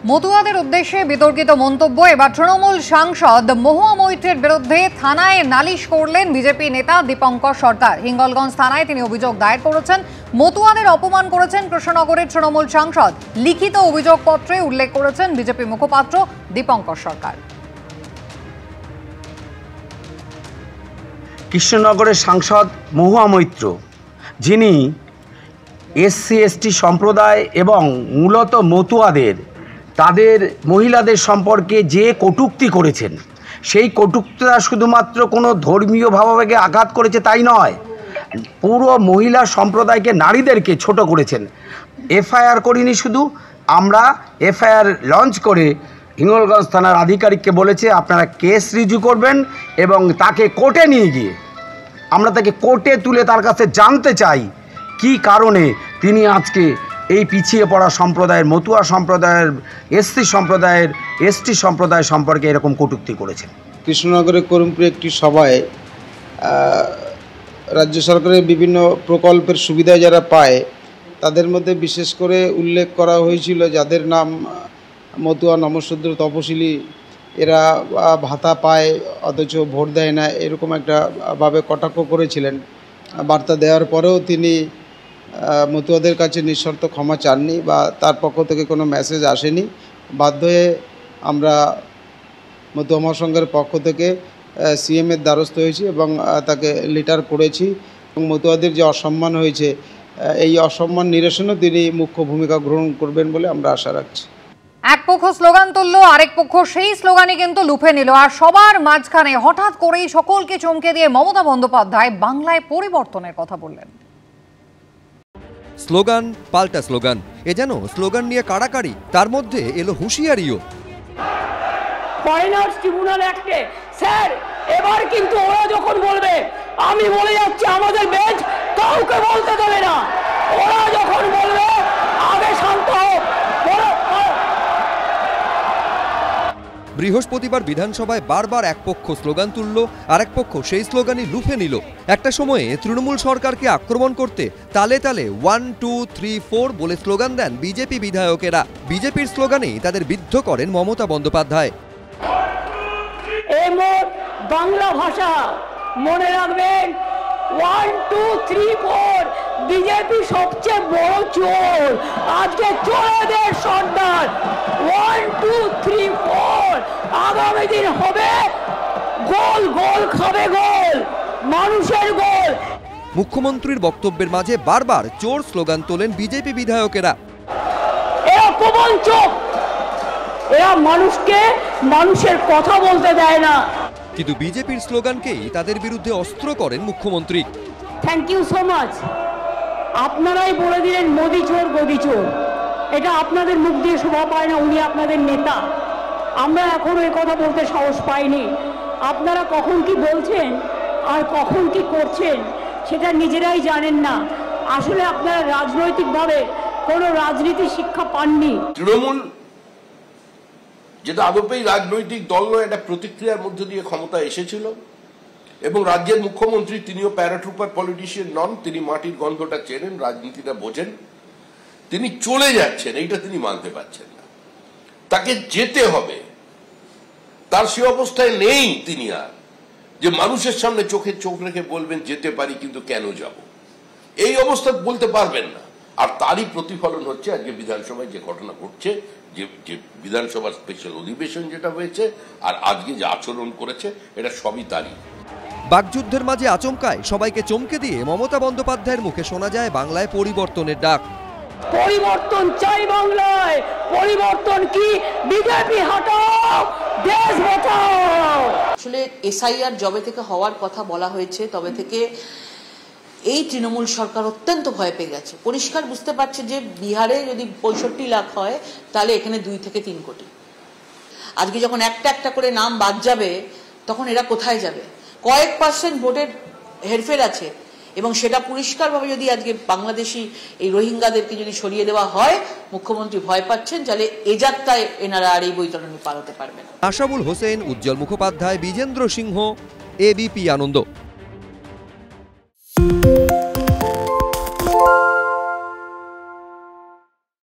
মতুয়াদের উদ্দেশ্যে বিতর্কিত মন্তব্য। এবার তৃণমূল সাংসদ মহুয়া মৈত্রের বিরুদ্ধে থানায় নালিশ করলেন বিজেপি নেতা দীপঙ্কর সরকার। হিঙ্গলগঞ্জ থানায় তিনি অভিযোগ দায়ের করেছেন। মতুয়াদের অপমান করেছেন কৃষ্ণনগরের তৃণমূল সাংসদ। লিখিত অভিযোগপত্রে উল্লেখ করেছেন বিজেপি মুখপাত্র দীপঙ্কর সরকার। কৃষ্ণনগরের সাংসদ মহুয়া মৈত্র, যিনি এসসি এসটি সম্প্রদায় এবং মূলত মতুয়াদের তাদের মহিলাদের সম্পর্কে যে কটূক্তি করেছেন, সেই কটূক্তিটা শুধুমাত্র কোনো ধর্মীয় ভাবাবেগে আঘাত করেছে তাই নয়, পুরো মহিলা সম্প্রদায়কে, নারীদেরকে ছোট করেছেন। এফআইআর করিনি, শুধু আমরা এফআইআর লঞ্চ করে হিঙ্গলগঞ্জ থানার আধিকারিককে বলেছে আপনারা কেস রিজু করবেন এবং তাকে কোর্টে নিয়ে গিয়ে আমরা তাকে কোর্টে তুলে তার কাছে জানতে চাই কি কারণে তিনি আজকে এই পিছিয়ে পড়া সম্প্রদায়ের, মতুয়া সম্প্রদায়ের, এসসি সম্প্রদায়ের, এসটি সম্প্রদায় সম্পর্কে এরকম কটূক্তি করেছেন। কৃষ্ণনগরের করিমপুরে একটি সভায় রাজ্য সরকারের বিভিন্ন প্রকল্পের সুবিধা যারা পায় তাদের মধ্যে বিশেষ করে উল্লেখ করা হয়েছিল যাদের নাম মতুয়া, নমশূদ্র, তপশিলি, এরা ভাতা পায় অথচ ভোট দেয় না, এরকম একটা ভাবে কটাক্ষ করেছিলেন। বার্তা দেওয়ার পরেও তিনি মতুয়াদের কাছে নিঃশর্ত ক্ষমা চাননি বা তার পক্ষ থেকে কোনো মেসেজ আসেনি। বাধ্য হয়ে আমরা মতুয়া মহাসংঘের পক্ষ থেকে সিএমের দ্বারস্থ হয়েছি এবং তাকে লেটার করেছি এবং মতুয়াদের যে অসম্মান হয়েছে এই অসম্মান নিরসনেও তিনি মুখ্য ভূমিকা গ্রহণ করবেন বলে আমরা আশা রাখছি। এক পক্ষ স্লোগান তুলল, আরেক পক্ষ সেই স্লোগানই কিন্তু লুফে নিল। আর সবার মাঝখানে হঠাৎ করেই সকলকে চমকে দিয়ে মমতা বন্দ্যোপাধ্যায় বাংলায় পরিবর্তনের কথা বললেন। স্লোগান পাল্টা স্লোগান, এ যেন স্লোগান নিয়ে কাড়াকাড়ি, তার মধ্যে এলো হুঁশিয়ারিও। ফরেনার্স ট্রিব্যুনাল অ্যাক্টে স্যার এবার কিন্তু ওরা যখন বলবে, আমি বলে যাচ্ছি আমাদের বেঞ্চ কাউকে বলতে দেবে না, ওরা যখন বলবে আগে শান্ত হোক। বৃহস্পতিবার বিধানসভায় বারবার এক পক্ষ স্লোগান তুলল, আরেক পক্ষ সেই স্লোগানই লুফে নিল। একটা সময়ে তৃণমূল সরকারকে আক্রমণ করতে তালে তালে 1, 2, 3, 4 বলে স্লোগান দেন বিজেপি বিধায়কেরা। বিজেপির স্লোগানেই তাদের বিদ্ধ করেন মমতা বন্দ্যোপাধ্যায়। এই মোট বাংলা ভাষা মনে রাখবেন, 1, 2, 3, 4 বিজেপি সবচেয়ে বড় চোর, আজকে চোরেদের সর্দার। 1, 2, 3, 4 আগামী দিন হবে গোল, গোল খাবে গোল, মানুষের গোল। মুখ্যমন্ত্রীর বক্তব্যের মাঝে বারবার চোর স্লোগান তোলেন বিজেপি বিধায়কেরা। এরা প্রবঞ্চক, এরা মানুষকে মানুষের কথা বলতে দেয় না। কিন্তু বিজেপির স্লোগানকেই তাদের বিরুদ্ধে অস্ত্র করেন মুখ্যমন্ত্রী। Thank you so much. আপনারাই বলে দিলেন মোদি চোর, গদি চোর। এটা আপনাদের মুখ দিয়ে শোভা পায় না, উনি আপনাদের নেতা। আমরা এখনো এই কথা বলতে সাহস পাইনি। আপনারা কখন কি বলছেন আর কখন কি করছেন সেটা নিজেরাই জানেন না। আসলে আপনারা রাজনৈতিকভাবে কোনো রাজনীতি শিক্ষা পাননি। তৃণমূল যেটা আদপেই রাজনৈতিক দল নয়, একটা প্রতিক্রিয়ার মধ্য দিয়ে ক্ষমতা এসেছিল এবং রাজ্যের মুখ্যমন্ত্রী তিনিও প্যারাট্রুপার পলিটিশিয়ান নন, তিনি মাটির গন্ধটা চেনেন, রাজনীতিটা বোঝেন। তিনি চলে যাচ্ছেন, এইটা তিনি মানতে পারছেন না। তাকে যেতে হবে, তার সে অবস্থায় নেই তিনি আর, যে মানুষের সামনে চোখে চোখ রেখে বলবেন যেতে পারি কিন্তু কেন যাব, এই অবস্থা বলতে পারবেন না। আর তারই প্রতিফলন হচ্ছে আজকে বিধানসভায় যে ঘটনা ঘটছে, যে বিধানসভার স্পেশাল অধিবেশন যেটা হয়েছে আর আজকে যে আচরণ করেছে, এটা সবই তারই। বাকযুদ্ধের মাঝে আচমকায় সবাইকে চমকে দিয়ে মমতা বন্দ্যোপাধ্যায়ের মুখে শোনা যায় বাংলায় পরিবর্তনের ডাক। পরিবর্তন চাই বাংলায়, পরিবর্তন কি? বিজেপি হটাও, দেশ বাঁচাও। আসলে এসআইআর যবে থেকে হওয়ার কথা বলা হয়েছে তবে থেকে এই তৃণমূল সরকার অত্যন্ত ভয় পেয়ে গেছে। পরিষ্কার বুঝতে পারছে যে বিহারে যদি 65 লাখ হয় তাহলে এখানে 2 থেকে 3 কোটি। আজকে যখন একটা একটা করে নাম বাদ যাবে তখন এরা কোথায় যাবে? কয়েক % ভোটের হেরফের আছে এবং সেটা পরিষ্কারভাবে যদি আজকে বাংলাদেশি এই রোহিঙ্গাদেরকে যদি সরিয়ে দেওয়া হয়, মুখ্যমন্ত্রী ভয় পাচ্ছেন যাতে এ যাত্রায় এনারা আর এই বৈতরণী পালাতে পারবে না। আশাবুল হোসেন, উজ্জ্বল মুখোপাধ্যায়, বিজেন্দ্র সিংহ, এবিপি আনন্দ।